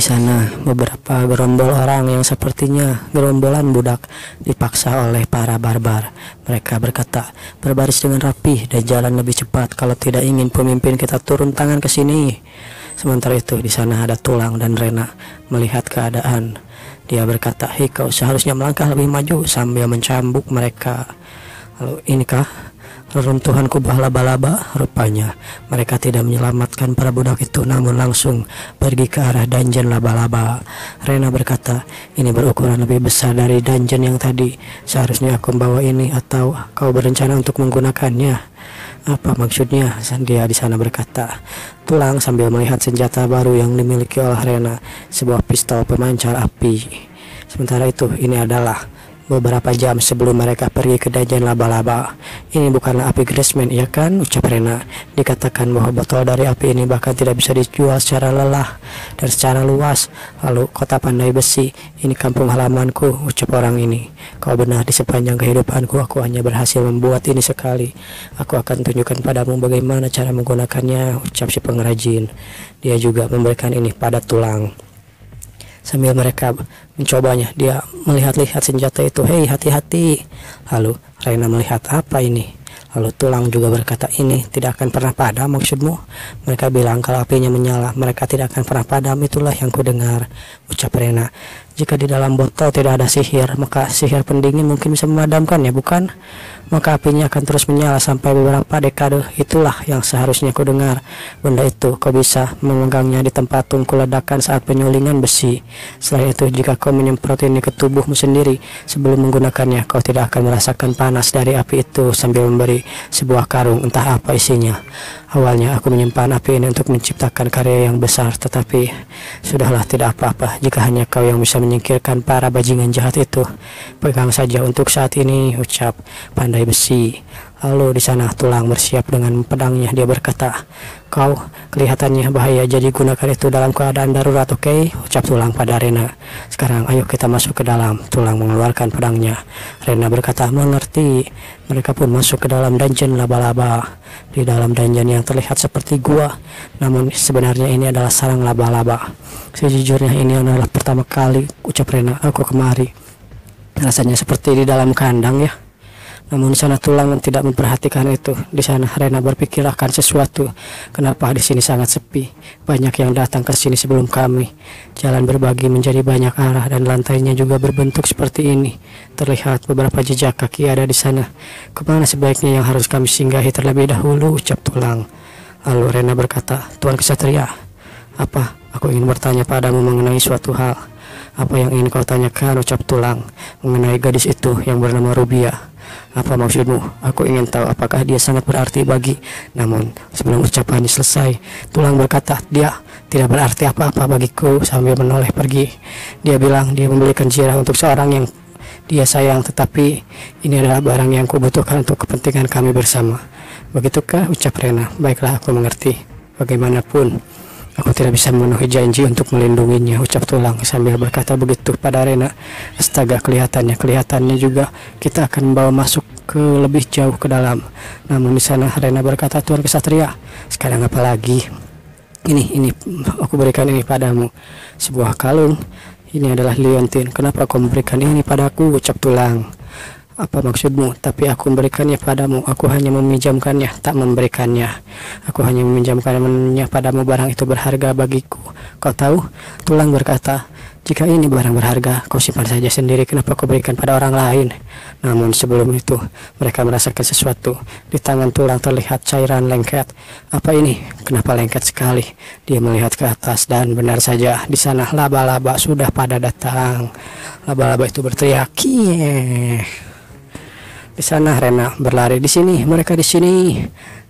sana beberapa gerombol orang yang sepertinya gerombolan budak dipaksa oleh para barbar. Mereka berkata, berbaris dengan rapi dan jalan lebih cepat kalau tidak ingin pemimpin kita turun tangan ke sini. Sementara itu di sana ada Tulang dan Rena melihat keadaan. Dia berkata, hei kau seharusnya melangkah lebih maju sambil mencambuk mereka. Lalu inikah reruntuhan kubah laba-laba? Rupanya mereka tidak menyelamatkan para budak itu, namun langsung pergi ke arah dungeon laba-laba. Rena berkata, ini berukuran lebih besar dari dungeon yang tadi. Seharusnya aku membawa ini, atau kau berencana untuk menggunakannya? Apa maksudnya? Dia di sana berkata. Tulang sambil melihat senjata baru yang dimiliki oleh Rena, sebuah pistol pemancar api. Sementara itu ini adalah beberapa jam sebelum mereka pergi ke dungeon laba-laba. Ini bukanlah api Graceman, iya kan? Ucap Rena. Dikatakan bahwa botol dari api ini bahkan tidak bisa dijual secara lelah dan secara luas. Lalu kota pandai besi, ini kampung halamanku, ucap orang ini. Kau benar, di sepanjang kehidupanku aku hanya berhasil membuat ini sekali. Aku akan tunjukkan padamu bagaimana cara menggunakannya, ucap si pengrajin. Dia juga memberikan ini pada Tulang. Sambil mereka mencobanya, dia melihat-lihat senjata itu. Hei, hati-hati. Lalu Rena melihat, apa ini? Lalu Tulang juga berkata, ini tidak akan pernah padam maksudmu? Mereka bilang kalau apinya menyala, mereka tidak akan pernah padam. Itulah yang ku dengar, ucap Rena. Jika di dalam botol tidak ada sihir, maka sihir pendingin mungkin bisa memadamkannya, bukan? Maka apinya akan terus menyala sampai beberapa dekade. Itulah yang seharusnya ku dengar. Benda itu kau bisa memegangnya di tempat tungku ledakan saat penyulingan besi. Selain itu, jika kau menyemprot ini ke tubuhmu sendiri sebelum menggunakannya, kau tidak akan merasakan panas dari api itu. Sambil memberi sebuah karung, entah apa isinya. Awalnya aku menyimpan api ini untuk menciptakan karya yang besar, tetapi sudahlah, tidak apa-apa jika hanya kau yang bisa menyingkirkan para bajingan jahat itu. Pegang saja untuk saat ini, ucap pandai besi. Lalu di sana Tulang bersiap dengan pedangnya. Dia berkata, kau kelihatannya bahaya, jadi gunakan itu dalam keadaan darurat, oke? Ucap Tulang pada Rena. Sekarang ayo kita masuk ke dalam. Tulang mengeluarkan pedangnya. Rena berkata, mengerti. Mereka pun masuk ke dalam dungeon laba-laba. Di dalam dungeon yang terlihat seperti gua, namun sebenarnya ini adalah sarang laba-laba. Sejujurnya ini adalah pertama kali, ucap Rena, aku kemari. Rasanya seperti di dalam kandang ya. Namun di sana Tulang tidak memperhatikan itu. Di sana Rena berpikir akan sesuatu. Kenapa di sini sangat sepi? Banyak yang datang ke sini sebelum kami. Jalan berbagi menjadi banyak arah dan lantainya juga berbentuk seperti ini. Terlihat beberapa jejak kaki ada di sana. Kemana sebaiknya yang harus kami singgahi terlebih dahulu? Ucap Tulang. Lalu Rena berkata, Tuan Kesatria, apa? Aku ingin bertanya padamu mengenai suatu hal. Apa yang ingin kau tanyakan? Ucap Tulang. Mengenai gadis itu yang bernama Rubia. Apa maksudmu? Aku ingin tahu apakah dia sangat berarti bagi. Namun sebelum ucapannya selesai, Tulang berkata, dia tidak berarti apa-apa bagiku, sambil menoleh pergi. Dia bilang dia membelikan zirah untuk seorang yang dia sayang, tetapi ini adalah barang yang kubutuhkan untuk kepentingan kami bersama. Begitukah? Ucap Rena. Baiklah, aku mengerti. Bagaimanapun aku tidak bisa memenuhi janji untuk melindunginya, ucap Tulang sambil berkata begitu pada Rena. Astaga, kelihatannya juga kita akan membawa masuk ke lebih jauh ke dalam. Namun di sana Rena berkata, Tuan Kesatria, sekarang apa lagi? Ini aku berikan ini padamu, sebuah kalung. Ini adalah liontin. Kenapa kau memberikan ini padaku? Ucap Tulang. Apa maksudmu? Tapi aku memberikannya padamu. Aku hanya meminjamkannya, tak memberikannya. Aku hanya meminjamkannya padamu. Barang itu berharga bagiku. Kau tahu? Tulang berkata, jika ini barang berharga, kau simpan saja sendiri. Kenapa kau berikan pada orang lain? Namun sebelum itu, mereka merasakan sesuatu. Di tangan Tulang terlihat cairan lengket. Apa ini? Kenapa lengket sekali? Dia melihat ke atas dan benar saja di sana laba-laba sudah pada datang. Laba-laba itu berteriak, "Kie!" Di sana Rena berlari, di sini, mereka di sini.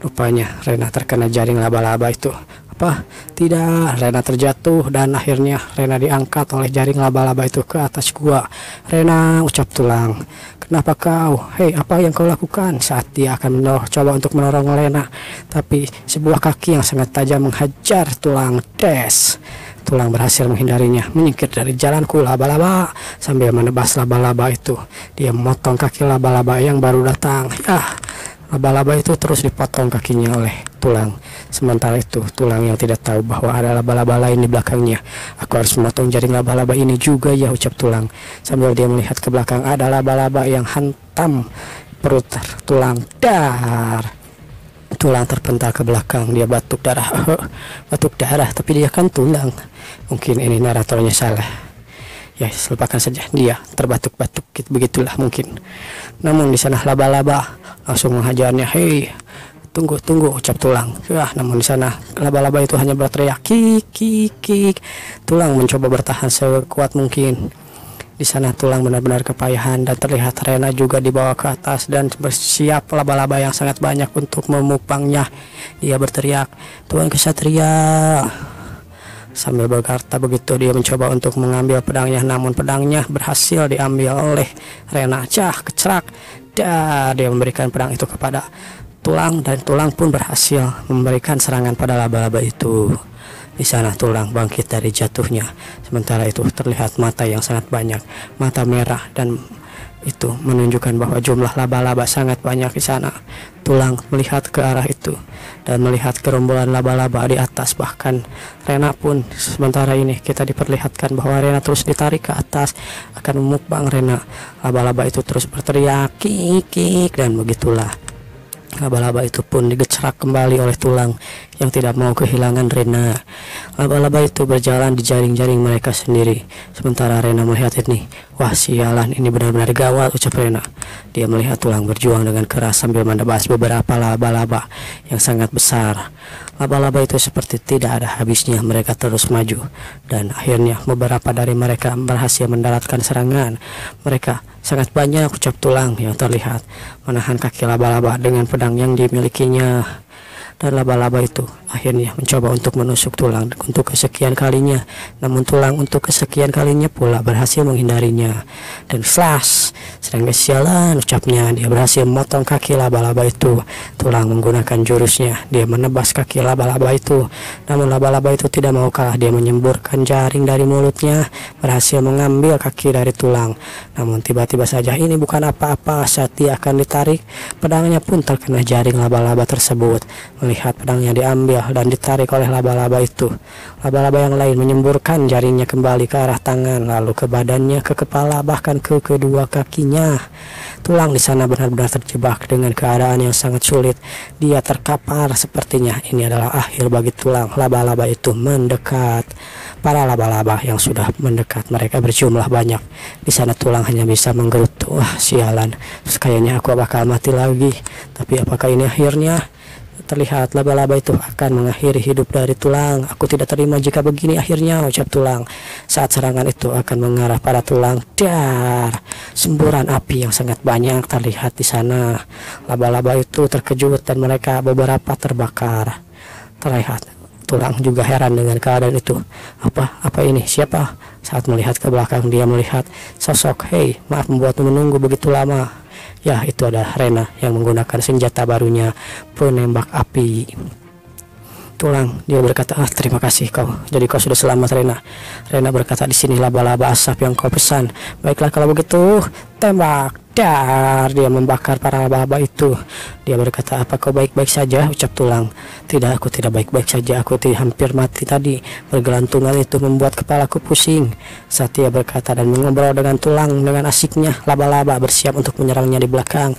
Rupanya Rena terkena jaring laba-laba itu. Apa? Tidak, Rena terjatuh dan akhirnya Rena diangkat oleh jaring laba-laba itu ke atas gua. Rena, ucap Tulang, kenapa kau? Hei, apa yang kau lakukan? Saat dia akan coba untuk menolong Rena, tapi sebuah kaki yang sangat tajam menghajar Tulang. Des! Tulang berhasil menghindarinya, menyingkir dari jalanku laba-laba. Sambil menebas laba-laba itu, dia memotong kaki laba-laba yang baru datang. Laba-laba itu terus dipotong kakinya oleh tulang. Sementara itu tulang yang tidak tahu bahwa ada laba-laba lain di belakangnya. Aku harus memotong jaring laba-laba ini juga ya, ucap tulang. Sambil dia melihat ke belakang, ada laba-laba yang hantam perut tulang. Dar. Tulang terpental ke belakang, dia batuk darah. Batuk darah, tapi dia kan tulang. Mungkin ini naratornya salah. Ya, lupakan saja, dia terbatuk-batuk, begitulah mungkin. Namun di sana laba-laba langsung menghajarnya. Hei, tunggu, ucap tulang. Namun di sana laba-laba itu hanya berteriak, kik, kik, kik. Tulang mencoba bertahan sekuat mungkin. Di sana tulang benar-benar kepayahan dan terlihat Rena juga dibawa ke atas dan bersiap laba-laba yang sangat banyak untuk memupangnya. Dia berteriak, Tuan Kesatria. Sambil berkata begitu, dia mencoba untuk mengambil pedangnya, namun pedangnya berhasil diambil oleh Rena. Kecerak. Dia memberikan pedang itu kepada tulang dan tulang pun berhasil memberikan serangan pada laba-laba itu. Di sana tulang bangkit dari jatuhnya. Sementara itu terlihat mata yang sangat banyak, mata merah, dan itu menunjukkan bahwa jumlah laba-laba sangat banyak di sana. Tulang melihat ke arah itu dan melihat gerombolan laba-laba di atas. Bahkan Rena pun sementara ini kita diperlihatkan bahwa Rena terus ditarik ke atas akan memukbang Rena. Laba-laba itu terus berteriak kik, kik, dan begitulah laba-laba itu pun digecerak kembali oleh tulang yang tidak mau kehilangan Rena. Laba-laba itu berjalan di jaring-jaring mereka sendiri. Sementara Rena melihat ini, wah sialan, ini benar-benar gawat, ucap Rena. Dia melihat tulang berjuang dengan keras sambil menebas beberapa laba-laba yang sangat besar. Laba-laba itu seperti tidak ada habisnya, mereka terus maju. Dan akhirnya beberapa dari mereka berhasil mendaratkan serangan. Mereka sangat banyak, ucap tulang yang terlihat menahan kaki laba-laba dengan pedang yang dimilikinya. Dan laba-laba itu akhirnya mencoba untuk menusuk tulang untuk kesekian kalinya. Namun tulang untuk kesekian kalinya pula berhasil menghindarinya. Dan flash, sedang kesialan, ucapnya. Dia berhasil memotong kaki laba-laba itu. Tulang menggunakan jurusnya, dia menebas kaki laba-laba itu. Namun laba-laba itu tidak mau kalah. Dia menyemburkan jaring dari mulutnya, berhasil mengambil kaki dari tulang. Namun tiba-tiba saja ini bukan apa-apa. Saat dia akan ditarik, pedangnya pun terkena jaring laba-laba tersebut. Melihat pedangnya diambil dan ditarik oleh laba-laba itu, laba-laba yang lain menyemburkan jaringnya kembali ke arah tangan, lalu ke badannya, ke kepala, bahkan ke kedua kakinya. Tulang di sana benar-benar terjebak dengan keadaan yang sangat sulit. Dia terkapar, sepertinya ini adalah akhir bagi tulang. Laba-laba itu mendekat. Para laba-laba yang sudah mendekat, mereka berjumlah banyak. Di sana tulang hanya bisa menggerutu. Wah sialan, kayaknya aku bakal mati lagi. Tapi apakah ini akhirnya? Terlihat laba-laba itu akan mengakhiri hidup dari tulang. Aku tidak terima jika begini akhirnya, ucap tulang. Saat serangan itu akan mengarah pada tulang, dar, semburan api yang sangat banyak terlihat di sana. Laba-laba itu terkejut dan mereka beberapa terbakar. Terlihat tulang juga heran dengan keadaan itu. Apa ini? Siapa? Saat melihat ke belakang, dia melihat sosok. Hei, maaf membuatmu menunggu begitu lama. Ya, itu adalah Rena yang menggunakan senjata barunya, penembak api. Tulang, dia berkata, terima kasih kau. Jadi kau sudah selamat, Rena. Rena berkata, di sini laba-laba asap yang kau pesan. Baiklah kalau begitu, tembak. Dar, dia membakar para laba-laba itu. Dia berkata, apa kau baik-baik saja, ucap tulang. Tidak, aku tidak baik-baik saja. Aku hampir mati tadi. Bergelantungan itu membuat kepalaku pusing. Saat dia berkata dan mengobrol dengan tulang dengan asiknya, laba-laba bersiap untuk menyerangnya di belakang.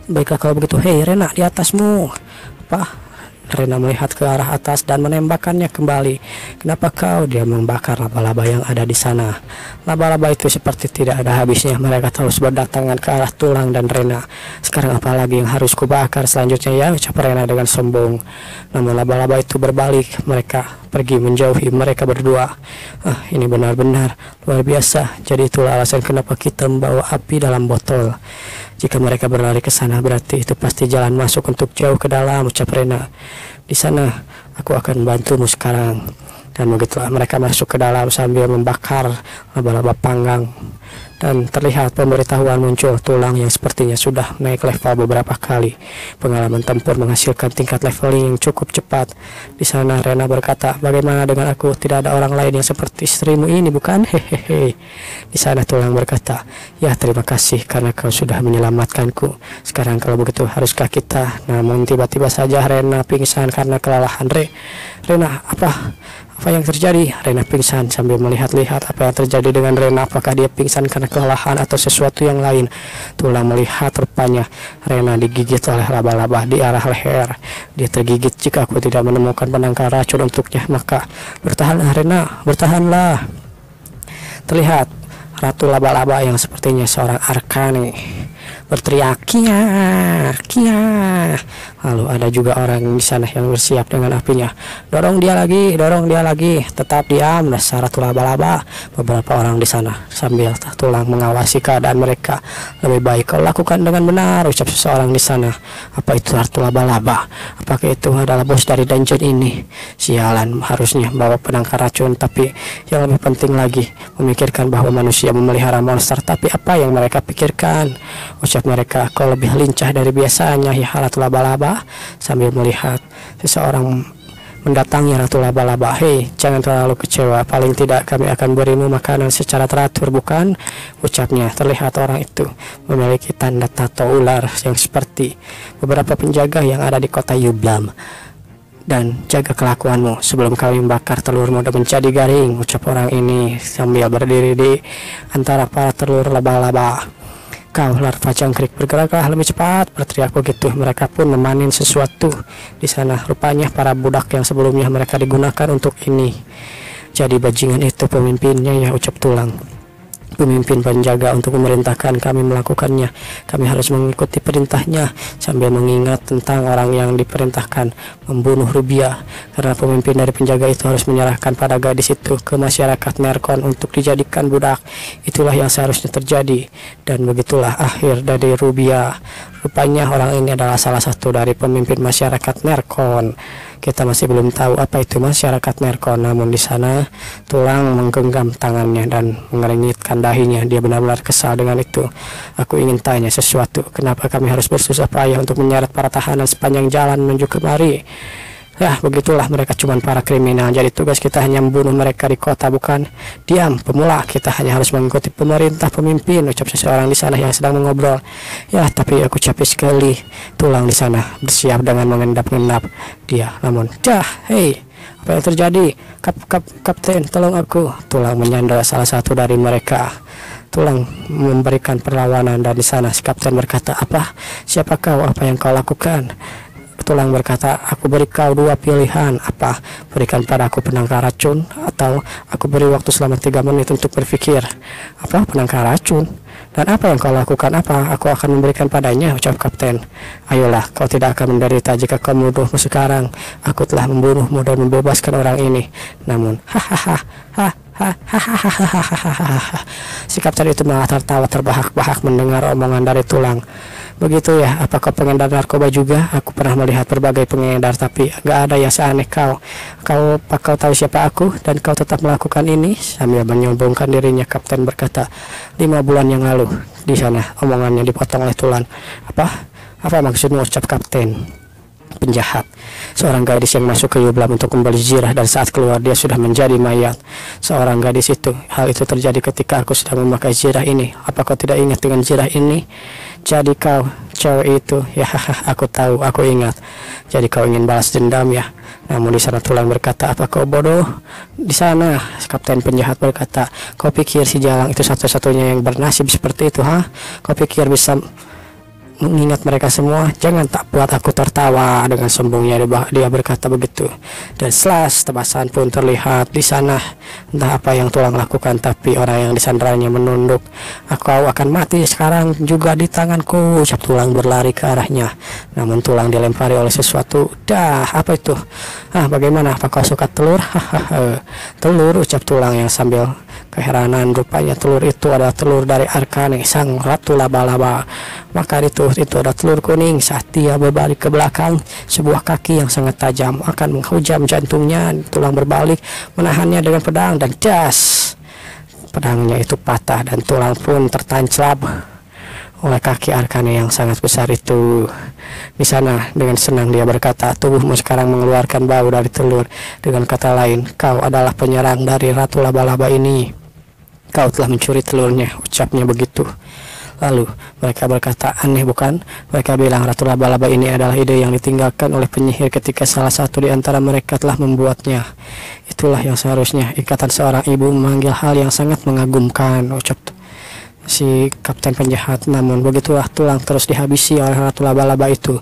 Baiklah kalau begitu, hei Rena, di atasmu. Apa? Rena melihat ke arah atas dan menembakkannya kembali. Kenapa kau? Dia membakar laba-laba yang ada di sana. Laba-laba itu seperti tidak ada habisnya. Mereka terus berdatangan ke arah tulang dan Rena. Sekarang apalagi yang harus kubakar selanjutnya ya, ucap Rena dengan sombong. Namun laba-laba itu berbalik. Mereka pergi menjauhi mereka berdua. Ini benar-benar luar biasa. Jadi itulah alasan kenapa kita membawa api dalam botol. Jika mereka berlari ke sana, berarti itu pasti jalan masuk untuk jauh ke dalam, ucap Rena. Di sana, aku akan membantumu sekarang. Dan begitulah mereka masuk ke dalam sambil membakar laba-laba panggang. Dan terlihat pemberitahuan muncul tulang yang sepertinya sudah naik level beberapa kali. Pengalaman tempur menghasilkan tingkat leveling yang cukup cepat. Di sana Rena berkata, bagaimana dengan aku? Tidak ada orang lain yang seperti istrimu ini, bukan? Hehehe. Di sana tulang berkata, ya terima kasih karena kau sudah menyelamatkanku. Sekarang kalau begitu haruskah kita? Namun tiba-tiba saja Rena pingsan karena kelelahan. Rena, apa yang terjadi? Rena pingsan sambil melihat-lihat apa yang terjadi dengan Rena. Apakah dia pingsan karena kelelahan atau sesuatu yang lain? Tulang melihat rupanya Rena digigit oleh laba-laba di arah leher. Dia tergigit. Jika aku tidak menemukan penangkal racun untuknya, maka bertahanlah Rena, bertahanlah. Terlihat ratu laba-laba yang sepertinya seorang Arcane berteriak, kia, kia. Lalu ada juga orang di sana yang bersiap dengan apinya. Dorong dia lagi, tetap diam, dasar ratu laba-laba. Beberapa orang di sana sambil tulang mengawasi keadaan mereka. Lebih baik kau lakukan dengan benar, ucap seseorang di sana. Apa itu ratu laba-laba? Apakah itu adalah bos dari dungeon ini? Sialan, harusnya bawa penangkal racun, tapi yang lebih penting lagi memikirkan bahwa manusia memelihara monster. Tapi apa yang mereka pikirkan? Ucap mereka, kau lebih lincah dari biasanya ya ratu laba-laba. Sambil melihat seseorang mendatangi ratu laba-laba. Hei, jangan terlalu kecewa, paling tidak kami akan berimu makanan secara teratur, bukan? Ucapnya. Terlihat orang itu memiliki tanda tato ular yang seperti beberapa penjaga yang ada di kota Yublam. Dan jaga kelakuanmu sebelum kami membakar telurmu dan menjadi garing, ucap orang ini sambil berdiri di antara para telur laba-laba. Kau larva jangkrik, bergeraklah lebih cepat, berteriak begitu. Mereka pun memanen sesuatu di sana. Rupanya para budak yang sebelumnya mereka digunakan untuk ini. Jadi bajingan itu pemimpinnya ya, ucap tulang. Pemimpin penjaga untuk memerintahkan kami melakukannya. Kami harus mengikuti perintahnya. Sambil mengingat tentang orang yang diperintahkan membunuh Rubia, karena pemimpin dari penjaga itu harus menyerahkan pada gadis itu ke masyarakat Nerkon untuk dijadikan budak. Itulah yang seharusnya terjadi. Dan begitulah akhir dari Rubia. Rupanya orang ini adalah salah satu dari pemimpin masyarakat Nerkon. Kita masih belum tahu apa itu masyarakat Nerkon, namun di sana tulang menggenggam tangannya dan mengeringitkan dahinya. Dia benar-benar kesal dengan itu. Aku ingin tanya sesuatu. Kenapa kami harus bersusah payah untuk menyeret para tahanan sepanjang jalan menuju kemari? Ya, begitulah, mereka cuma para kriminal. Jadi tugas kita hanya membunuh mereka di kota, bukan? Diam, pemula. Kita hanya harus mengikuti pemerintah pemimpin, ucap seseorang di sana yang sedang mengobrol. Ya, tapi aku capek sekali. Tulang di sana bersiap dengan mengendap-endap dia. Namun, hei, apa yang terjadi? Kapten, tolong aku. Tulang menyandra salah satu dari mereka. Tulang memberikan perlawanan dan di sana si kapten berkata, apa? Siapa kau? Apa yang kau lakukan? Tulang berkata, aku beri kau dua pilihan. Apa? Berikan padaku penangkal racun, atau aku beri waktu selama 3 menit untuk berpikir. Apa? Penangkal racun? Dan apa yang kau lakukan? Apa? Aku akan memberikan padanya, ucap kapten. Ayolah, kau tidak akan menderita jika kau membunuhmu sekarang. Aku telah membunuhmu dan membebaskan orang ini. Namun, si kapten itu malah tertawa terbahak-bahak mendengar omongan dari tulang. Begitu ya, apa kau pengedar narkoba juga? Aku pernah melihat berbagai pengedar, tapi gak ada yang seaneh kau. Kau tahu siapa aku dan kau tetap melakukan ini? Sambil menyombongkan dirinya, kapten berkata, 5 bulan yang lalu. Di sana omongannya dipotong oleh tulang. Apa maksudmu, ucap kapten. Penjahat, seorang gadis yang masuk ke Yublam untuk membeli zirah, dan saat keluar dia sudah menjadi mayat. Seorang gadis itu. Hal itu terjadi ketika aku sedang memakai zirah ini. Apa kau tidak ingat dengan zirah ini? Jadi kau cewek itu? Ya, aku tahu, aku ingat. Jadi kau ingin balas dendam ya? Namun di sana tulang berkata, apa kau bodoh? Di sana kapten penjahat berkata, kau pikir si Jalang itu satu-satunya yang bernasib seperti itu, ha? Kau pikir bisa mengingat mereka semua? Jangan tak buat aku tertawa. Dengan sombongnya dia berkata begitu. Dan slash, tebasan pun terlihat di sana. Entah apa yang tulang lakukan, tapi orang yang disandaranya menunduk. Kau akan mati sekarang juga di tanganku, ucap tulang berlari ke arahnya. Namun tulang dilempari oleh sesuatu. Apa itu? Bagaimana? Apa kau suka telur? Telur, ucap tulang yang sambil keheranan. Rupanya telur itu adalah telur dari Arcane, sang ratu laba-laba. Maka itu ada telur kuning. Saat dia berbalik ke belakang, sebuah kaki yang sangat tajam akan menghujam jantungnya. Tulang berbalik, menahannya dengan pedang, dan Pedangnya itu patah dan tulang pun tertancap oleh kaki arkannya yang sangat besar itu. Di sana dengan senang dia berkata, tubuhmu sekarang mengeluarkan bau dari telur. Dengan kata lain, kau adalah penyerang dari Ratu Laba-Laba ini. Kau telah mencuri telurnya, ucapnya begitu. Lalu mereka berkata, aneh bukan? Mereka bilang Ratu Laba-Laba ini adalah ide yang ditinggalkan oleh penyihir ketika salah satu di antara mereka telah membuatnya. Itulah yang seharusnya ikatan seorang ibu memanggil hal yang sangat mengagumkan, ucap si kapten penjahat. Namun begitulah tulang terus dihabisi oleh Ratu Laba-Laba itu.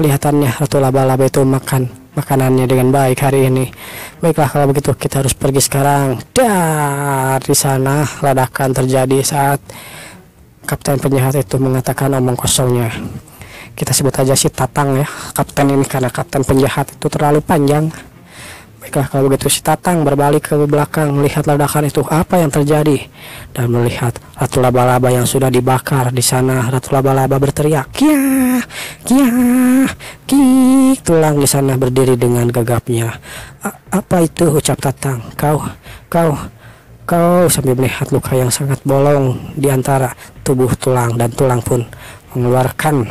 Kelihatannya Ratu Laba-Laba itu makan makanannya dengan baik hari ini. Baiklah kalau begitu kita harus pergi sekarang. Dari sana ledakan terjadi saat kapten penjahat itu mengatakan omong kosongnya. Kita sebut aja si Tatang ya, kapten ini, karena kapten penjahat itu terlalu panjang. Baiklah kalau begitu si Tatang berbalik ke belakang melihat ledakan itu, apa yang terjadi, dan melihat Ratu Laba-Laba yang sudah dibakar. Di sana Ratu Laba-Laba berteriak, kia, kia, kik. Tulang di sana berdiri dengan gegapnya. Apa itu, ucap Tatang. Kau sambil melihat luka yang sangat bolong di antara tubuh tulang, dan tulang pun mengeluarkan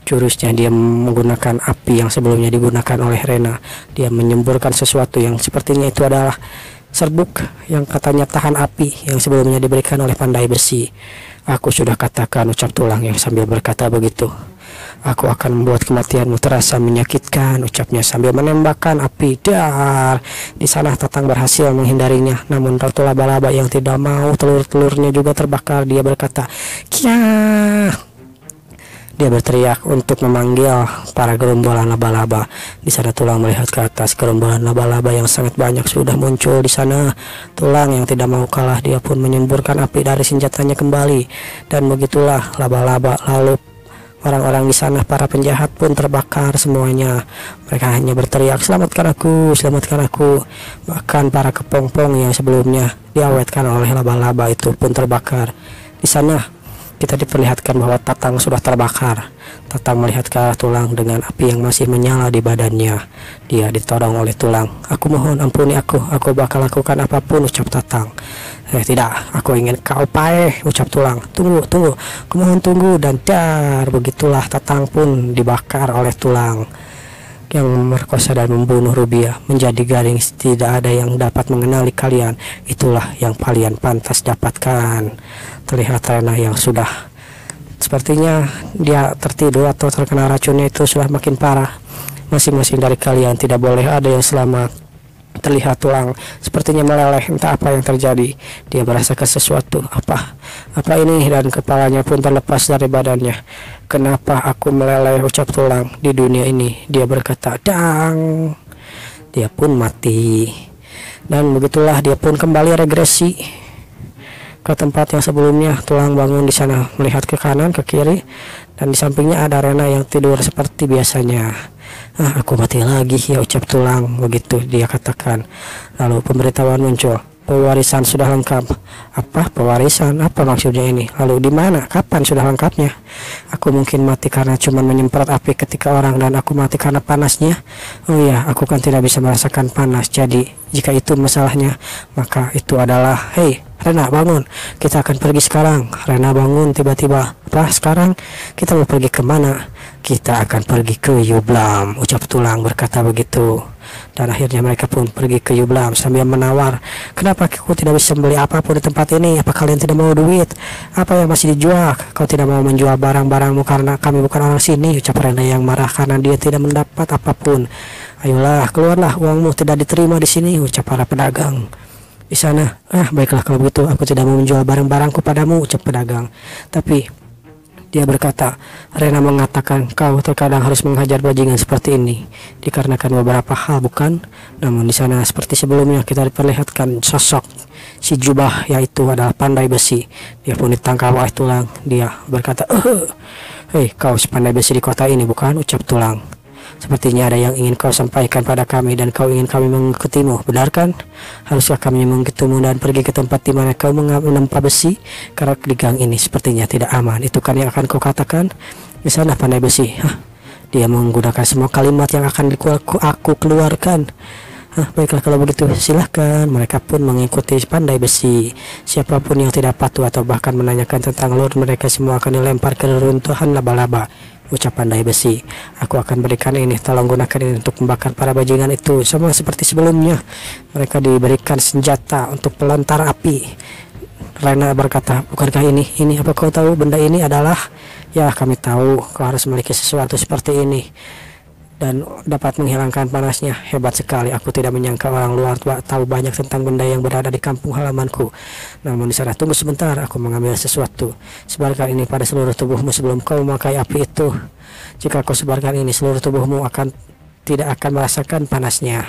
jurusnya. Dia menggunakan api yang sebelumnya digunakan oleh Rena. Dia menyemburkan sesuatu yang sepertinya itu adalah serbuk yang katanya tahan api yang sebelumnya diberikan oleh pandai besi. Aku sudah katakan, ucap tulang yang sambil berkata begitu. Aku akan membuat kematianmu terasa menyakitkan, ucapnya sambil menembakkan api. Dar. Di sana Tatang berhasil menghindarinya. Namun Ratu Laba-Laba yang tidak mau telur-telurnya juga terbakar, dia berkata, kia. Dia berteriak untuk memanggil para gerombolan laba-laba. Di sana Tulang melihat ke atas. Gerombolan laba-laba yang sangat banyak sudah muncul di sana. Tulang yang tidak mau kalah, dia pun menyemburkan api dari senjatanya kembali. Dan begitulah laba-laba. Lalu orang-orang di sana, para penjahat pun terbakar semuanya. Mereka hanya berteriak, selamatkan aku, selamatkan aku. Bahkan para kepompong yang sebelumnya diawetkan oleh laba-laba itu pun terbakar. Di sana kita diperlihatkan bahwa Tatang sudah terbakar. Tatang melihat ke arah Tulang dengan api yang masih menyala di badannya. Dia ditodong oleh Tulang. Aku mohon ampuni aku bakal lakukan apapun, ucap Tatang. Tidak, aku ingin kau paeh, ucap Tulang. Tunggu, aku mohon tunggu. Dan dar, begitulah Tatang pun dibakar oleh Tulang yang memerkosa dan membunuh Rubia menjadi garing. Tidak ada yang dapat mengenali kalian. Itulah yang kalian pantas dapatkan. Terlihat Rena yang sudah sepertinya dia tertidur atau terkena racunnya itu sudah makin parah. Masing-masing dari kalian tidak boleh ada yang selamat. Terlihat Tulang sepertinya meleleh, entah apa yang terjadi. Dia merasakan sesuatu. Apa ini? Dan kepalanya pun terlepas dari badannya. Kenapa aku meleleh, ucap Tulang, di dunia ini? Dia berkata, dang. Dia pun mati. Dan begitulah dia pun kembali regresi ke tempat yang sebelumnya. Tulang bangun di sana, melihat ke kanan, ke kiri, dan di sampingnya ada Rena yang tidur seperti biasanya. Aku mati lagi ya, ucap Tulang. Begitu dia katakan. Lalu pemberitahuan muncul. Pewarisan sudah lengkap. Apa pewarisan? Apa maksudnya ini? Lalu di mana? Kapan sudah lengkapnya? Aku mungkin mati karena cuma menyemprot api ketika orang, dan aku mati karena panasnya. Oh iya, aku kan tidak bisa merasakan panas. Jadi jika itu masalahnya, maka itu adalah, hei Rena, bangun, kita akan pergi sekarang. Rena bangun tiba-tiba. Apa sekarang? Kita mau pergi kemana? Kita akan pergi ke Yublam, ucap Tulang berkata begitu. Dan akhirnya mereka pun pergi ke Yublam sambil menawar, kenapa aku tidak bisa membeli apapun di tempat ini? Apa kalian tidak mau duit? Apa yang masih dijual? Kau tidak mau menjual barang-barangmu karena kami bukan orang sini, ucap Rena yang marah karena dia tidak mendapat apapun. Ayolah, keluarlah, uangmu tidak diterima di sini, ucap para pedagang di sana. Baiklah kalau begitu, aku tidak mau menjual barang-barangku padamu, ucap pedagang. Tapi dia berkata, Rena mengatakan kau terkadang harus menghajar bajingan seperti ini dikarenakan beberapa hal, bukan? Namun di sana seperti sebelumnya kita diperlihatkan sosok si jubah, yaitu adalah pandai besi. Dia pun ditangkap oleh Tulang. Dia berkata, hei kau si pandai besi di kota ini, bukan? Ucap Tulang. Sepertinya ada yang ingin kau sampaikan pada kami, dan kau ingin kami mengikutimu, benar kan? Haruskah kami mengikutimu dan pergi ke tempat di mana kau menempa besi? Karena di gang ini sepertinya tidak aman. Itu kan yang akan kau katakan? Di sana pandai besi. Dia menggunakan semua kalimat yang akan aku keluarkan. Baiklah kalau begitu silahkan. Mereka pun mengikuti pandai besi. Siapapun yang tidak patuh atau bahkan menanyakan tentang Lord, mereka semua akan dilempar ke reruntuhan laba-laba. Ucap pandai besi, aku akan berikan ini, tolong gunakan ini untuk membakar para bajingan itu. Sama seperti sebelumnya, mereka diberikan senjata untuk pelontar api. Rena berkata, bukankah ini apa kau tahu benda ini adalah? Ya, kami tahu kau harus memiliki sesuatu seperti ini dan dapat menghilangkan panasnya. Hebat sekali, aku tidak menyangka orang luar tahu banyak tentang benda yang berada di kampung halamanku. Namun di sana, tunggu sebentar, aku mengambil sesuatu. Sebarkan ini pada seluruh tubuhmu sebelum kau memakai api itu. Jika kau sebarkan ini, seluruh tubuhmu tidak akan merasakan panasnya.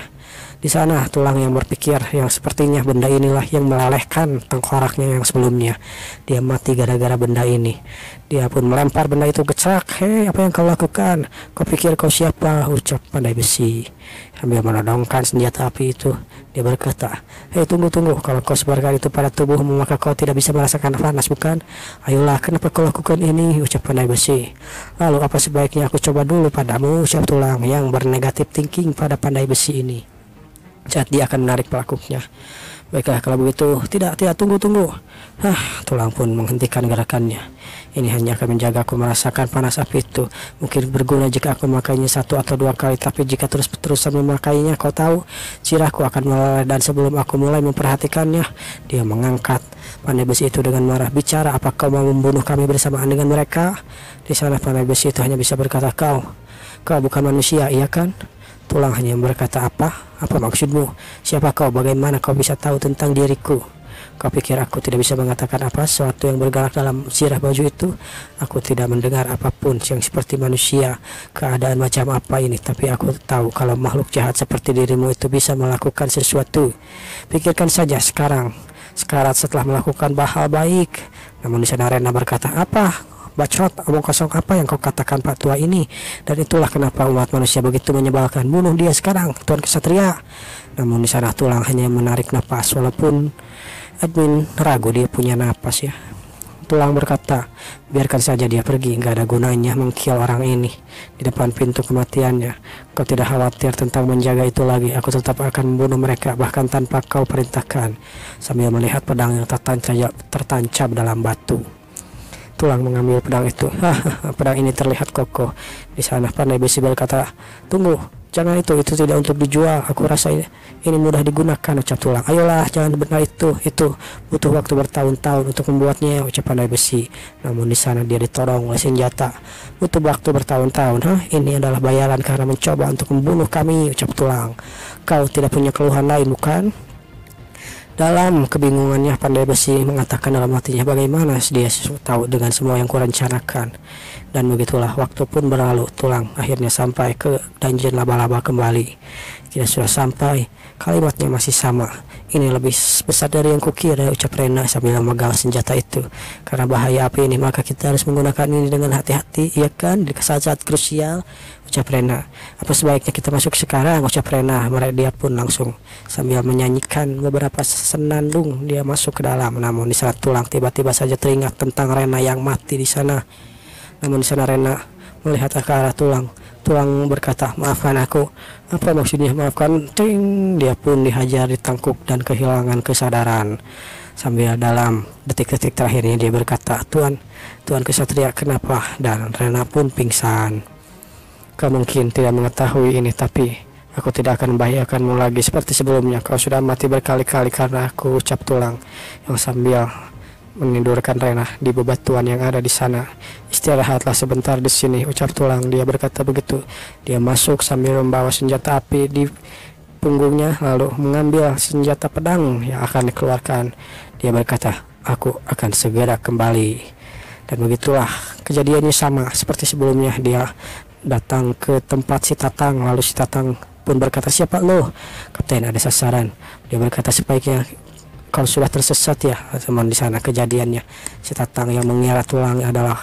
Di sana tulang yang berpikir yang sepertinya benda inilah yang melelehkan tengkoraknya yang sebelumnya. Dia mati gara-gara benda ini. Dia pun melempar benda itu kecak. Hei, apa yang kau lakukan? Kau pikir kau siapa? Ucap pandai besi sambil menodongkan senjata api itu. Dia berkata, hei, tunggu, kalau kau sebarkan itu pada tubuhmu maka kau tidak bisa merasakan panas, bukan? Ayolah, kenapa kau lakukan ini? Ucap pandai besi. Lalu apa sebaiknya aku coba dulu padamu? Ucap tulang yang bernegatif thinking pada pandai besi ini. Saat dia akan menarik pelakunya. Baiklah kalau begitu. Tidak, tunggu. Tulang pun menghentikan gerakannya. Ini hanya akan menjaga aku merasakan panas api itu. Mungkin berguna jika aku memakainya 1 atau 2 kali, tapi jika terus-terusan memakainya, kau tahu, sirahku akan meleleh. Dan sebelum aku mulai memperhatikannya, dia mengangkat pandai besi itu dengan marah. Bicara, apa kau mau membunuh kami bersamaan dengan mereka? Di sana pandai besi itu hanya bisa berkata, kau bukan manusia, iya kan? Tulang hanya berkata, apa maksudmu? Siapa kau? Bagaimana kau bisa tahu tentang diriku? Kau pikir aku tidak bisa mengatakan apa sesuatu yang bergerak dalam sirah baju itu? Aku tidak mendengar apapun yang seperti manusia. Keadaan macam apa ini? Tapi aku tahu kalau makhluk jahat seperti dirimu itu bisa melakukan sesuatu. Pikirkan saja sekarang, sekarat setelah melakukan hal baik. Namun di sana Rena berkata, apa? Bacot, omong kosong apa yang kau katakan Pak Tua ini? Dan itulah kenapa umat manusia begitu menyebalkan. Bunuh dia sekarang, Tuan Kesatria. Namun di sana tulang hanya menarik napas, walaupun admin ragu dia punya napas ya. Tulang berkata, biarkan saja dia pergi, gak ada gunanya mengkill orang ini di depan pintu kematiannya. Kau tidak khawatir tentang menjaga itu lagi. Aku tetap akan membunuh mereka, bahkan tanpa kau perintahkan. Sambil melihat pedang yang tertancap dalam batu. Tulang mengambil pedang itu. Pedang ini terlihat kokoh. Di sana pandai besi berkata, tunggu, jangan itu tidak untuk dijual. Aku rasa ini mudah digunakan, ucap tulang. Ayolah, jangan benda itu butuh waktu bertahun-tahun untuk membuatnya, ucap pandai besi. Namun di sana dia ditodong oleh senjata. Butuh waktu bertahun-tahun. Ini adalah bayaran karena mencoba untuk membunuh kami, ucap tulang. Kau tidak punya keluhan lain, bukan? Dalam kebingungannya, pandai besi mengatakan dalam hatinya, bagaimana dia tahu dengan semua yang kurencanakan. Dan begitulah waktu pun berlalu. Tulang akhirnya sampai ke dungeon laba-laba kembali. Kita sudah sampai. Kalimatnya masih sama. Ini lebih besar dari yang kukira, ucap Rena sambil memegang senjata itu. Karena bahaya api ini, maka kita harus menggunakan ini dengan hati-hati, iya kan? Di saat-saat krusial, ucap Rena. Apa sebaiknya kita masuk sekarang, ucap Rena. Dia pun langsung sambil menyanyikan beberapa senandung dia masuk ke dalam. Namun di saat tulang tiba-tiba saja teringat tentang Rena yang mati di sana. Namun di sana Rena melihat ke arah tulang. Tulang berkata, maafkan aku. Apa maksudnya maafkan? Ting, dia pun dihajar, ditangkuk dan kehilangan kesadaran. Sambil dalam detik-detik terakhirnya dia berkata, Tuan Kesatria, kenapa? Dan Rena pun pingsan. Kau mungkin tidak mengetahui ini, tapi aku tidak akan membahayakanmu lagi seperti sebelumnya. Kau sudah mati berkali-kali karena aku, ucap tulang yang sambil menidurkan Rena di bebatuan yang ada di sana. Istirahatlah sebentar di sini, ucap tulang. Dia berkata begitu. Dia masuk sambil membawa senjata api di punggungnya, lalu mengambil senjata pedang yang akan dikeluarkan. Dia berkata, aku akan segera kembali. Dan begitulah kejadiannya sama seperti sebelumnya. Dia datang ke tempat si Tatang, lalu si Tatang pun berkata, siapa lo? Kapten, ada sasaran. Dia berkata, sebaiknya kalau sudah tersesat ya. Teman di sana kejadiannya, si Tatang yang mengira tulang adalah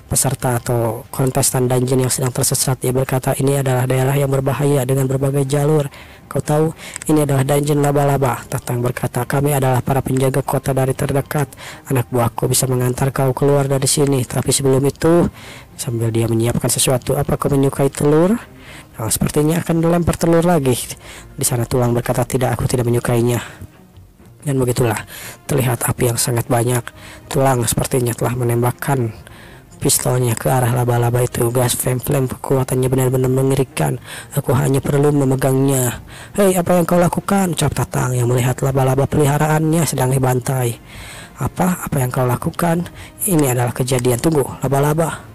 peserta atau kontestan dungeon yang sedang tersesat. Dia berkata, ini adalah daerah yang berbahaya dengan berbagai jalur. Kau tahu, ini adalah dungeon laba-laba. Tatang berkata, kami adalah para penjaga kota dari terdekat. Anak buahku bisa mengantar kau keluar dari sini. Tapi sebelum itu, sambil dia menyiapkan sesuatu, apa kau menyukai telur? Nah, sepertinya akan dilempar telur lagi. Di sana tulang berkata, tidak, aku tidak menyukainya. Dan begitulah terlihat api yang sangat banyak. Tulang sepertinya telah menembakkan pistolnya ke arah laba-laba itu. Gas flame kekuatannya benar-benar mengerikan. Aku hanya perlu memegangnya. Hei, apa yang kau lakukan? Ucap Tatang yang melihat laba-laba peliharaannya sedang dibantai. Apa yang kau lakukan? Ini adalah kejadian. Tunggu, laba-laba.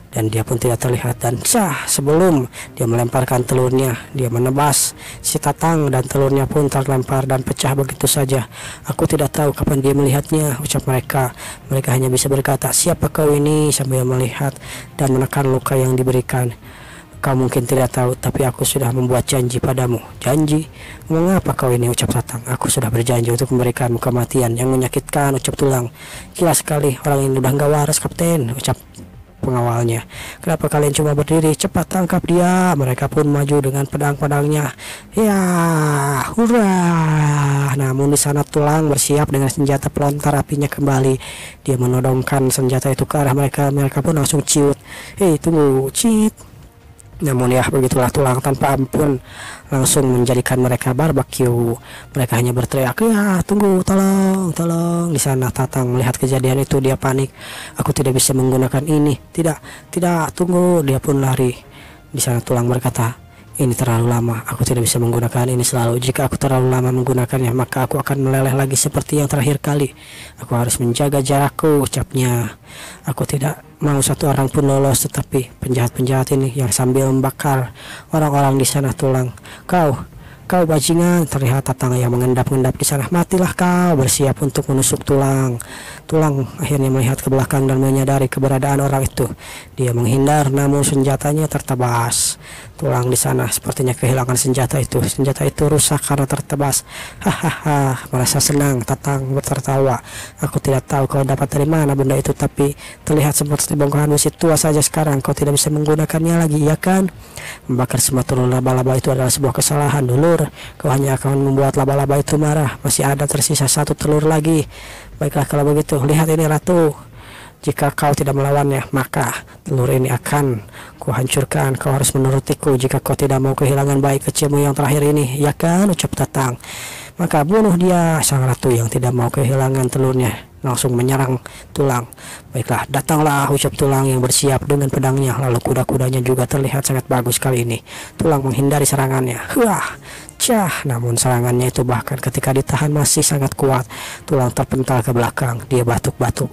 Dan dia pun tidak terlihat. Dan sebelum dia melemparkan telurnya, dia menebas si Tatang dan telurnya pun terlempar dan pecah begitu saja. Aku tidak tahu kapan dia melihatnya, ucap mereka. Mereka hanya bisa berkata, siapa kau ini, sambil melihat dan menekan luka yang diberikan. Kau mungkin tidak tahu, tapi aku sudah membuat janji padamu. Janji? Mengapa kau ini, ucap Tatang. Aku sudah berjanji untuk memberikanmu kematian yang menyakitkan, ucap Tulang. Gila sekali, orang ini udah gak waras, Kapten, ucap pengawalnya. Kenapa kalian cuma berdiri? Cepat tangkap dia. Mereka pun maju dengan pedang-pedangnya. Ya, hurrah. Namun di sana Tulang bersiap dengan senjata pelontar apinya kembali. Dia menodongkan senjata itu ke arah mereka. Mereka pun langsung ciut. Hei, tunggu, cit. Namun ya begitulah Tulang tanpa ampun langsung menjadikan mereka barbeque. Mereka hanya berteriak, ya tunggu, tolong. Di sana Tatang melihat kejadian itu, dia panik. Aku tidak bisa menggunakan ini. Tidak, tunggu. Dia pun lari. Di sana Tulang berkata, ini terlalu lama, aku tidak bisa menggunakan ini selalu. Jika aku terlalu lama menggunakannya, maka aku akan meleleh lagi seperti yang terakhir kali. Aku harus menjaga jarakku, ucapnya. Aku tidak mau satu orang pun lolos, tetapi penjahat-penjahat ini yang sambil membakar orang-orang di sana. Tulang, kau bajingan, terlihat Tatang yang mengendap-endap di sana. Matilah kau, bersiap untuk menusuk Tulang. Tulang akhirnya melihat ke belakang dan menyadari keberadaan orang itu. Dia menghindar, namun senjatanya tertebas. Tulang di sana sepertinya kehilangan senjata itu. Senjata itu rusak karena tertebas. Hahaha, merasa senang Tatang tertawa. Aku tidak tahu kau dapat dari mana benda itu, tapi terlihat seperti bongkahan besi tua saja sekarang. Kau tidak bisa menggunakannya lagi, ya kan? Membakar semua telur laba-laba itu adalah sebuah kesalahan, dulur. Kau hanya akan membuat laba-laba itu marah. Masih ada tersisa satu telur lagi. Baiklah kalau begitu, lihat ini Ratu. Jika kau tidak melawannya, maka telur ini akan kuhancurkan. Kau harus menurutiku jika kau tidak mau kehilangan bayi kecilmu yang terakhir ini, ya kan, ucap Tatang. Maka bunuh dia. Sang ratu yang tidak mau kehilangan telurnya langsung menyerang Tulang. Baiklah, datanglah, ucap Tulang yang bersiap dengan pedangnya. Lalu kuda-kudanya juga terlihat sangat bagus kali ini. Tulang menghindari serangannya. Namun serangannya itu bahkan ketika ditahan masih sangat kuat. Tulang terpental ke belakang. Dia batuk-batuk.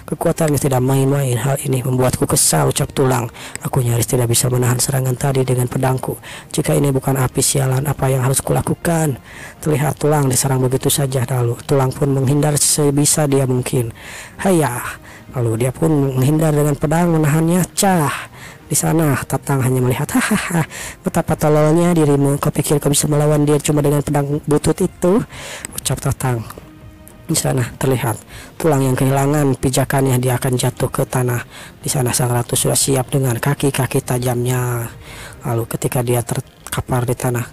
Kekuatannya tidak main-main. Hal ini membuatku kesal, ucap Tulang. Aku nyaris tidak bisa menahan serangan tadi dengan pedangku. Jika ini bukan api, sialan, apa yang harus kulakukan? Terlihat Tulang diserang begitu saja. Lalu Tulang pun menghindar sebisa dia mungkin. Lalu dia pun menghindar dengan pedang, menahannya. Di sana Tatang hanya melihat. Betapa tololnya dirimu. Kau pikir kau bisa melawan dia cuma dengan pedang butut itu, ucap Tatang. Di sana terlihat Tulang yang kehilangan pijakannya. Dia akan jatuh ke tanah. Di sana sang ratu sudah siap dengan kaki-kaki tajamnya. Lalu ketika dia terkapar di tanah,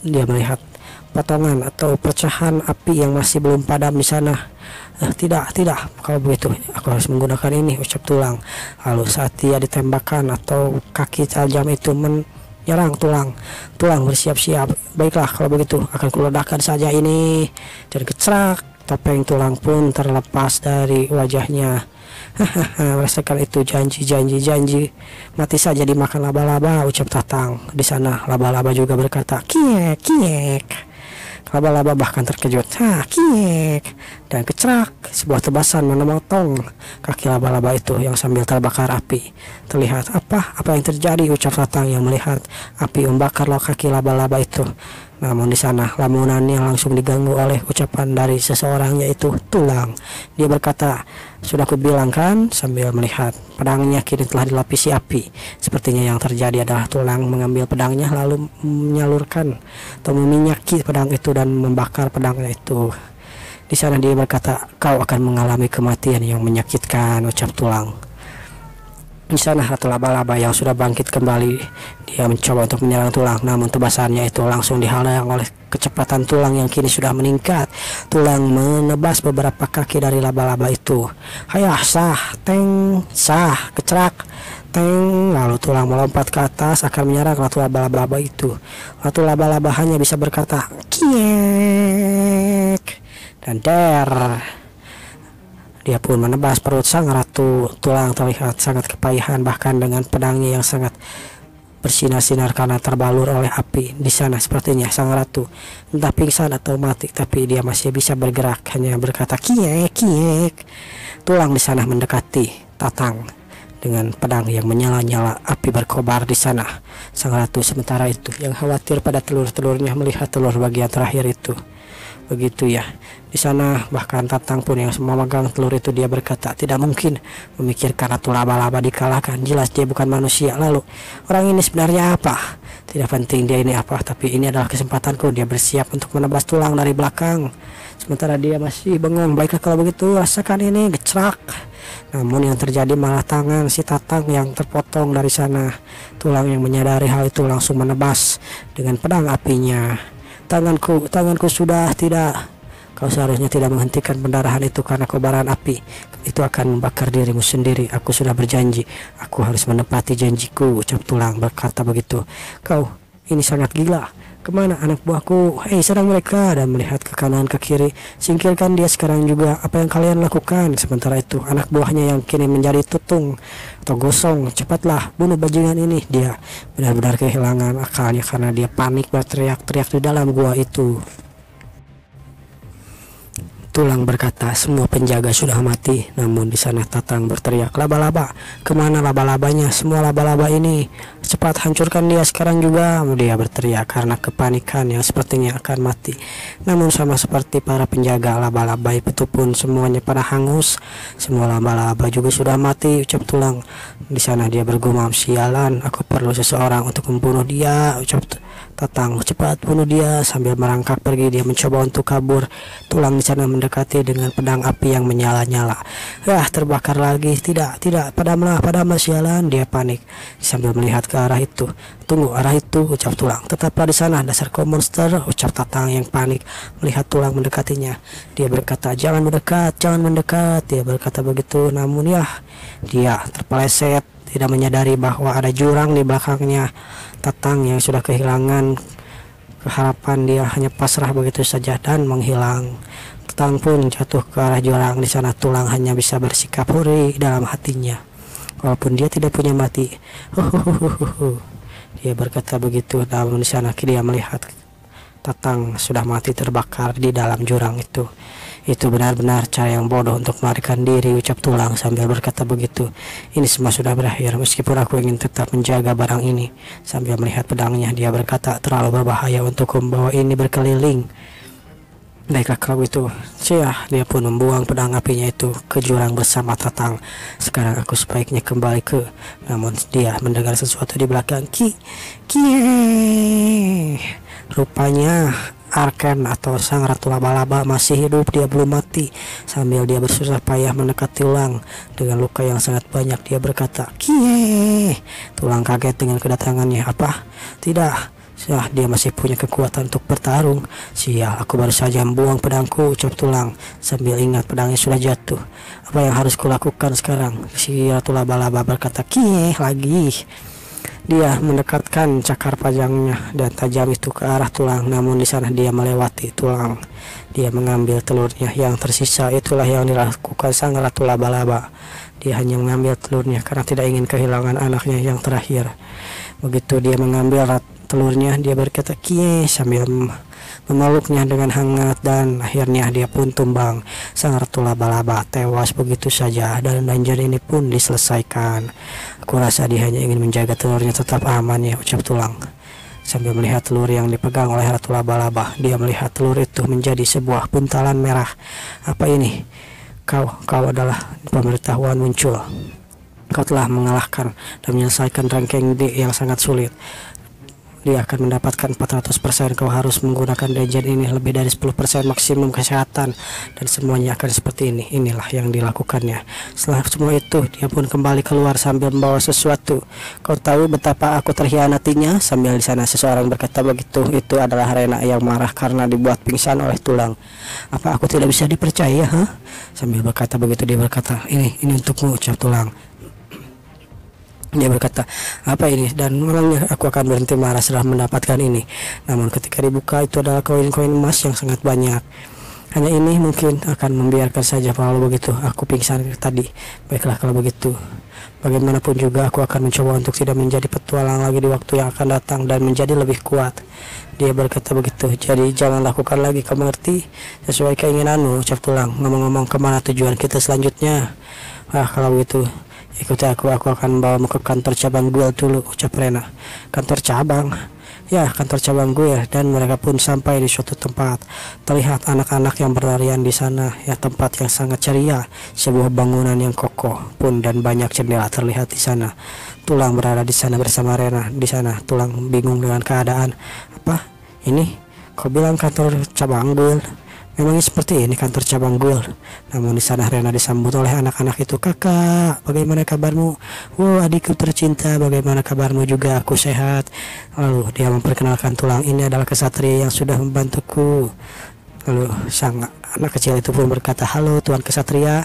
dia melihat potongan atau pecahan api yang masih belum padam di sana. Tidak, kalau begitu aku harus menggunakan ini, ucap Tulang. Lalu saat dia ditembakkan atau kaki tajam itu menyerang Tulang bersiap-siap. Baiklah kalau begitu, akan kuledakkan saja ini. Dan kecrak, topeng Tulang pun terlepas dari wajahnya. Merasakan itu janji. Mati saja dimakan laba-laba, ucap Tatang. Di sana laba-laba juga berkata, kiek. Laba-laba bahkan terkejut. Kiek. Dan kecrak, sebuah tebasan memotong kaki laba-laba itu yang sambil terbakar api. Terlihat apa yang terjadi, ucap Tatang yang melihat api membakar kaki laba-laba itu. Namun di sana lamunannya langsung diganggu oleh ucapan dari seseorang, yaitu Tulang. Dia berkata, sudah kubilang kan, sambil melihat pedangnya kini telah dilapisi api. Sepertinya yang terjadi adalah Tulang mengambil pedangnya lalu menyalurkan atau meminyaki pedang itu dan membakar pedangnya itu. Di sana dia berkata, kau akan mengalami kematian yang menyakitkan, ucap Tulang. Di sana ratu laba-laba yang sudah bangkit kembali, dia mencoba untuk menyerang tulang, namun tebasannya itu langsung dihalang oleh kecepatan tulang yang kini sudah meningkat. Tulang menebas beberapa kaki dari laba-laba itu. Hayah, sah, teng, sah, kecerak, teng. Lalu tulang melompat ke atas akan menyerang ratu laba-laba itu. Ratu laba-laba hanya bisa berkata kiek dan der. Dia pun menebas perut sang ratu. Tulang terlihat sangat kepayahan, bahkan dengan pedangnya yang sangat bersinar-sinar karena terbalur oleh api. Di sana sepertinya sang ratu entah pingsan atau mati, tapi dia masih bisa bergerak, hanya berkata kiek kiek. Tulang di sana mendekati Tatang dengan pedang yang menyala-nyala, api berkobar di sana. Sang ratu sementara itu yang khawatir pada telur-telurnya melihat telur bagian terakhir itu. Begitu ya. Di sana bahkan Tatang pun yang memegang telur itu, dia berkata tidak mungkin memikirkan ratu laba-laba dikalahkan, jelas dia bukan manusia. Lalu orang ini sebenarnya apa? Tidak penting dia ini apa, tapi ini adalah kesempatanku. Dia bersiap untuk menebas tulang dari belakang, sementara dia masih bengong. Baiklah kalau begitu, rasakan ini, gecrak. Namun yang terjadi malah tangan si Tatang yang terpotong dari sana. Tulang yang menyadari hal itu langsung menebas dengan pedang apinya. Tanganku sudah tidak. Kau seharusnya tidak menghentikan pendarahan itu karena kobaran api itu akan membakar dirimu sendiri. Aku sudah berjanji, aku harus menepati janjiku, ucap tulang berkata begitu. Kau ini sangat gila. Kemana anak buahku? Hei, serang mereka. Dan melihat ke kanan ke kiri, singkirkan dia sekarang juga. Apa yang kalian lakukan? Sementara itu anak buahnya yang kini menjadi tutung atau gosong, cepatlah bunuh bajingan ini. Dia benar-benar kehilangan akalnya karena dia panik berteriak-teriak di dalam gua itu. Tulang berkata semua penjaga sudah mati. Namun di sana Tatang berteriak, laba-laba, kemana laba-labanya? Semua laba-laba ini, cepat hancurkan dia sekarang juga. Dia berteriak karena kepanikan yang sepertinya akan mati. Namun sama seperti para penjaga, laba-laba itu pun semuanya pada hangus. Semua laba-laba juga sudah mati, ucap Tulang. Di sana dia bergumam, sialan, aku perlu seseorang untuk membunuh dia, ucap Tatang. Cepat bunuh dia. Sambil merangkak pergi, dia mencoba untuk kabur. Tulang di sana mendekati dengan pedang api yang menyala-nyala. Terbakar lagi. Tidak, padamlah sialan. Dia panik sambil melihat ke arah itu. Tunggu, arah itu, ucap Tulang. Tetaplah di sana, dasar kau monster, ucap Tatang yang panik melihat Tulang mendekatinya. Dia berkata, jangan mendekat. Dia berkata begitu, namun dia terpeleset, tidak menyadari bahwa ada jurang di belakangnya. Tatang yang sudah kehilangan keharapan, dia hanya pasrah begitu saja dan menghilang. Tatang pun jatuh ke arah jurang. Di sana Tulang hanya bisa bersikap huri dalam hatinya, walaupun dia tidak punya mati. Dia berkata begitu, namun di sana dia melihat Tatang sudah mati terbakar di dalam jurang itu. Itu benar-benar cara yang bodoh untuk melarikan diri, ucap Tulang sambil berkata begitu. Ini semua sudah berakhir, meskipun aku ingin tetap menjaga barang ini. Sambil melihat pedangnya, dia berkata, terlalu berbahaya untuk membawa ini berkeliling. Baiklah kalau itu, dia pun membuang pedang apinya itu ke jurang bersama Tatang. Sekarang aku sebaiknya kembali ke. Namun dia mendengar sesuatu di belakang. Rupanya Arken atau sang ratu laba-laba masih hidup, dia belum mati. Sambil dia bersusah payah mendekati Tulang dengan luka yang sangat banyak, dia berkata, "Kie!" Tulang kaget dengan kedatangannya. Apa? Tidak. Dia masih punya kekuatan untuk bertarung. Sial, aku baru saja membuang pedangku, ucap Tulang sambil ingat pedangnya sudah jatuh. Apa yang harus kulakukan sekarang? Si ratu laba-laba berkata, "Kie lagi." Dia mendekatkan cakar panjangnya dan tajam itu ke arah Tulang, namun di sana dia melewati Tulang. Dia mengambil telurnya yang tersisa. Itulah yang dilakukan sang ratu laba-laba. Dia hanya mengambil telurnya karena tidak ingin kehilangan anaknya yang terakhir. Begitu dia mengambil telurnya, dia berkata "Kie" sambil memeluknya dengan hangat, dan akhirnya dia pun tumbang. Sang ratu laba-laba tewas begitu saja dan dungeon ini pun diselesaikan. Aku rasa dia hanya ingin menjaga telurnya tetap aman ya, ucap Tulang sambil melihat telur yang dipegang oleh ratu laba-laba. Dia melihat telur itu menjadi sebuah buntalan merah. Apa ini? Kau adalah pemberitahuan muncul. Kau telah mengalahkan dan menyelesaikan ranking D yang sangat sulit. dia akan mendapatkan 400%. Kau harus menggunakan deterjen ini lebih dari 10% maksimum kesehatan, dan semuanya akan seperti ini. Inilah yang dilakukannya. Setelah semua itu, dia pun kembali keluar sambil membawa sesuatu. Kau tahu betapa aku terhianatinya? Sambil di sana seseorang berkata begitu. Itu adalah Rena yang marah karena dibuat pingsan oleh tulang. Apa aku tidak bisa dipercaya, ha? Sambil berkata begitu, dia berkata, ini untukmu, ucap tulang. Dia berkata, apa ini? Dan memangnya aku akan berhenti marah setelah mendapatkan ini? Namun ketika dibuka, itu adalah koin-koin emas yang sangat banyak. Hanya ini mungkin akan membiarkan saja kalau begitu. Aku pingsan tadi. Baiklah kalau begitu. Bagaimanapun juga aku akan mencoba untuk tidak menjadi petualang lagi di waktu yang akan datang dan menjadi lebih kuat. Dia berkata begitu. Jadi jangan lakukan lagi, kamu ngerti? Sesuai keinginanmu, ucap tulang. Ngomong-ngomong, kemana tujuan kita selanjutnya? Kalau begitu, ikuti aku akan membawamu ke kantor cabang Guild dulu, ucap Rena. Kantor cabang? Ya, kantor cabang Guild. Dan mereka pun sampai di suatu tempat. Terlihat anak-anak yang berlarian di sana. Ya, tempat yang sangat ceria. Sebuah bangunan yang kokoh pun dan banyak jendela terlihat di sana. Tulang berada di sana bersama Rena. Di sana Tulang bingung dengan keadaan. Apa? Ini? Kau bilang kantor cabang Guild? Memangnya seperti ini kantor cabang Guild? Namun di sana Rena disambut oleh anak-anak itu. Kakak, bagaimana kabarmu? Wow, adikku tercinta, bagaimana kabarmu juga? Aku sehat. Lalu dia memperkenalkan Tulang. Ini adalah kesatria yang sudah membantuku. Lalu sang anak kecil itu pun berkata, halo Tuan Kesatria.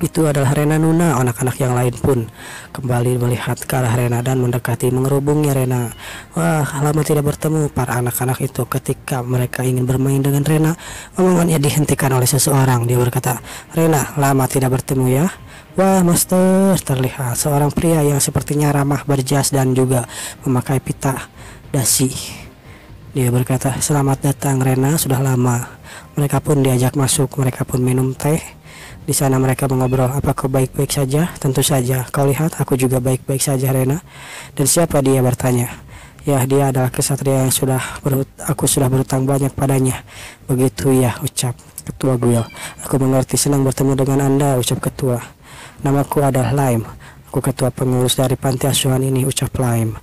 Itu adalah Rena Nuna. Anak-anak yang lain pun kembali melihat ke arah Rena dan mendekati mengerubungi Rena. Wah, lama tidak bertemu. Para anak-anak itu ketika mereka ingin bermain dengan Rena, omongannya dihentikan oleh seseorang. Dia berkata, Rena, lama tidak bertemu ya. Wah, Master, terlihat seorang pria yang sepertinya ramah, berjas dan juga memakai pita dasi. Dia berkata, selamat datang Rena, sudah lama. Mereka pun diajak masuk. Mereka pun minum teh. Di sana mereka mengobrol. Apa kau baik-baik saja? Tentu saja. Kau lihat aku juga baik-baik saja, Rena. Dan siapa dia? Bertanya. Ya, dia adalah kesatria yang aku sudah berhutang banyak padanya. Begitu ya, ucap Ketua Guild. Aku mengerti, senang bertemu dengan Anda, ucap Ketua. Namaku adalah Lime. Aku ketua pengurus dari panti asuhan ini, ucap Lime.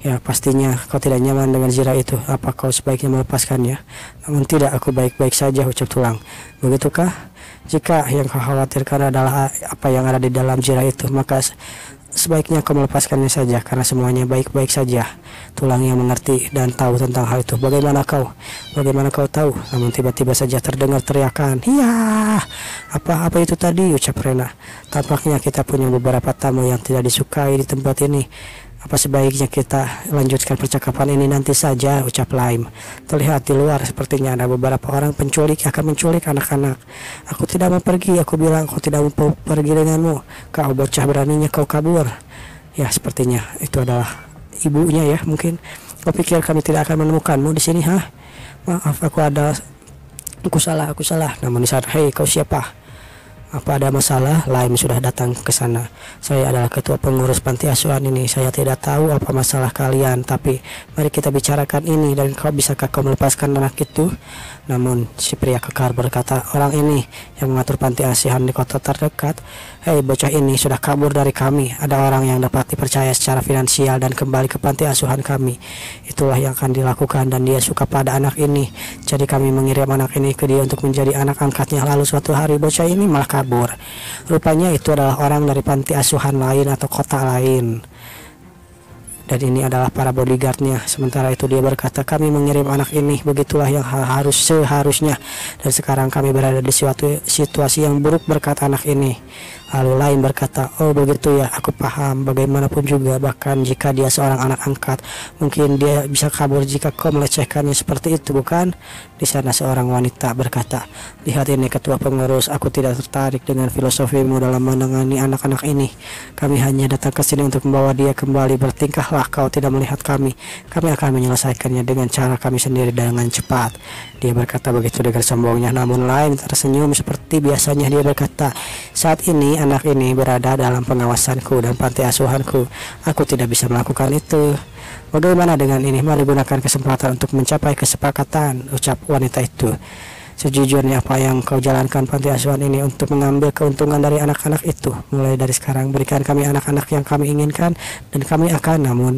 Ya, pastinya kau tidak nyaman dengan zirah itu. Apa kau sebaiknya melepaskannya? Namun tidak, aku baik-baik saja, ucap Tulang. Begitukah? Jika yang kau khawatirkan adalah apa yang ada di dalam zirah itu, maka sebaiknya kau melepaskannya saja, karena semuanya baik-baik saja. Tulang yang mengerti dan tahu tentang hal itu. Bagaimana kau? Bagaimana kau tahu? Namun tiba-tiba saja terdengar teriakan. Iya, apa itu tadi? Ucap Rena. Tampaknya kita punya beberapa tamu yang tidak disukai di tempat ini. Apa sebaiknya kita lanjutkan percakapan ini nanti saja, ucap Lime. Terlihat di luar sepertinya ada beberapa orang penculik akan menculik anak-anak. Aku tidak mau pergi, aku bilang aku tidak mau pergi denganmu. Kau bocah, beraninya kau kabur. Ya, sepertinya itu adalah ibunya ya, mungkin. Kau pikir kami tidak akan menemukanmu di sini, ha? Maaf, aku salah. Namun di sana, hei, kau siapa? Apa ada masalah? Lime sudah datang ke sana. Saya adalah ketua pengurus panti asuhan ini. Saya tidak tahu apa masalah kalian, tapi mari kita bicarakan ini. Dan bisakah kau melepaskan anak itu? Namun si pria kekar berkata, orang ini yang mengatur panti asuhan di kota terdekat. Hei, bocah ini sudah kabur dari kami. Ada orang yang dapat dipercaya secara finansial dan kembali ke panti asuhan kami. Itulah yang akan dilakukan, dan dia suka pada anak ini. Jadi kami mengirim anak ini ke dia untuk menjadi anak angkatnya. Lalu suatu hari bocah ini malah kabur. Rupanya itu adalah orang dari panti asuhan lain atau kota lain. Dan ini adalah para bodyguardnya. Sementara itu dia berkata, kami mengirim anak ini. Begitulah yang seharusnya. Dan sekarang kami berada di suatu situasi yang buruk berkat anak ini. Lalu Lain berkata, oh begitu ya, aku paham. Bagaimanapun juga, bahkan jika dia seorang anak angkat, mungkin dia bisa kabur jika kau melecehkannya seperti itu, bukan? Di sana seorang wanita berkata, lihat ini ketua pengurus, aku tidak tertarik dengan filosofimu dalam menangani anak-anak ini. Kami hanya datang ke sini untuk membawa dia kembali. Bertingkahlah kau tidak melihat kami. Kami akan menyelesaikannya dengan cara kami sendiri dengan cepat. Dia berkata begitu dengan sombongnya. Namun Lain tersenyum seperti biasanya. Dia berkata, saat ini anak ini berada dalam pengawasanku dan panti asuhanku. Aku tidak bisa melakukan itu. Bagaimana dengan ini? Mari gunakan kesempatan untuk mencapai kesepakatan, ucap wanita itu. sejujurnya apa yang kau jalankan panti asuhan ini untuk mengambil keuntungan dari anak-anak itu. Mulai dari sekarang berikan kami anak-anak yang kami inginkan dan kami akan, namun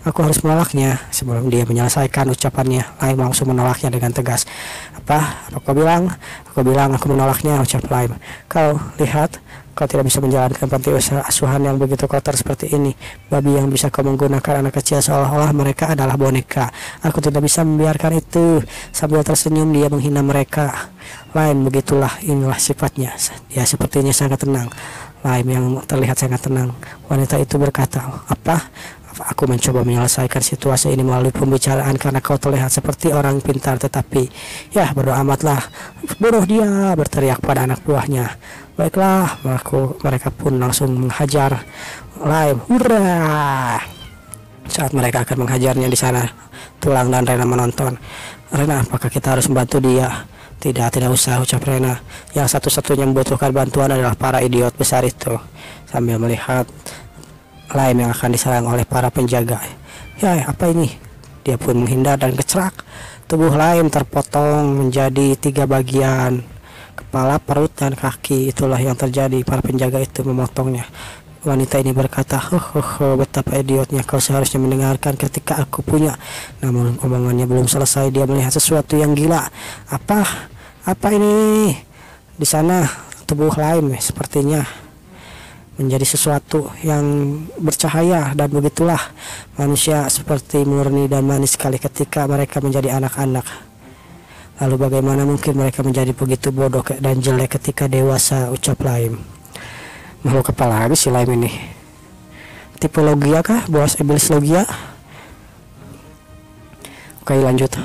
aku harus menolaknya. Sebelum dia menyelesaikan ucapannya, Laim langsung menolaknya dengan tegas. Apa kau bilang? Aku bilang aku menolaknya, ucap Laim. Kau lihat, kau tidak bisa menjalankan panti asuhan yang begitu kotor seperti ini. Babi yang bisa kau menggunakan anak kecil seolah-olah mereka adalah boneka. Aku tidak bisa membiarkan itu. Sambil tersenyum dia menghina mereka. Laim, begitulah, inilah sifatnya. Dia sepertinya sangat tenang. Laim yang terlihat sangat tenang. Wanita itu berkata, apa? Aku mencoba menyelesaikan situasi ini melalui pembicaraan karena kau terlihat seperti orang pintar, tetapi ya bodo amatlah. Bunuh dia, berteriak pada anak buahnya. Baiklah, mereka pun langsung menghajar Laim. Hurrah! Saat mereka akan menghajarnya di sana, Tulang dan Rena menonton. Rena, apakah kita harus membantu dia? Tidak usah, ucap Rena. Yang satu-satunya membutuhkan bantuan adalah para idiot besar itu. Sambil melihat Laim yang akan diserang oleh para penjaga. Ya, apa ini? Dia pun menghindar dan kecrak. Tubuh Laim terpotong menjadi 3 bagian. Kepala, perut, dan kaki. Itulah yang terjadi. Para penjaga itu memotongnya. Wanita ini berkata, betapa idiotnya, kau seharusnya mendengarkan ketika aku punya. Namun omongannya belum selesai, dia melihat sesuatu yang gila. Apa ini? Di sana tubuh Laim sepertinya menjadi sesuatu yang bercahaya, dan begitulah manusia seperti murni dan manis sekali ketika mereka menjadi anak-anak. Lalu bagaimana mungkin mereka menjadi begitu bodoh dan jelek ketika dewasa, ucap Laim. Makhluk kepala habis si Laim ini. Tipologia kah? Boas iblis logia? Oke, lanjut.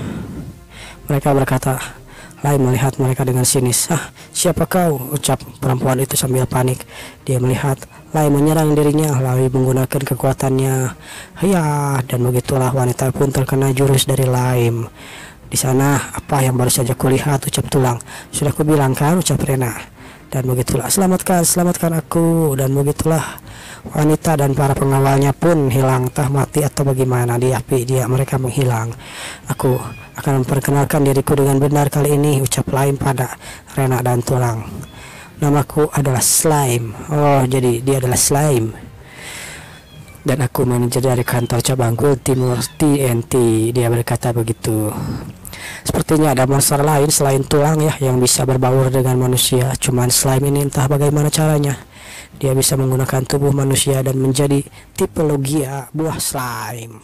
Mereka berkata, Laim melihat mereka dengan sinis. Siapa kau? Ucap perempuan itu sambil panik. Dia melihat Laim menyerang dirinya, lalu menggunakan kekuatannya. Dan begitulah wanita pun terkena jurus dari Laim. Di sana, apa yang baru saja kulihat, ucap Tulang. Sudah kubilang kan, ucap Rena. Dan begitulah, selamatkan aku. Dan begitulah wanita dan para pengawalnya pun hilang, entah mati atau bagaimana. Mereka menghilang. Aku akan memperkenalkan diriku dengan benar kali ini, ucap Laim pada Rena dan Tulang. Namaku adalah Slime. Oh, jadi dia adalah Slime. Dan aku manajer dari kantor cabang Gold Timur TNT. Dia berkata begitu. Sepertinya ada monster lain selain Tulang ya yang bisa berbaur dengan manusia. Cuman Slime ini entah bagaimana caranya. Dia bisa menggunakan tubuh manusia dan menjadi tipologia buah slime.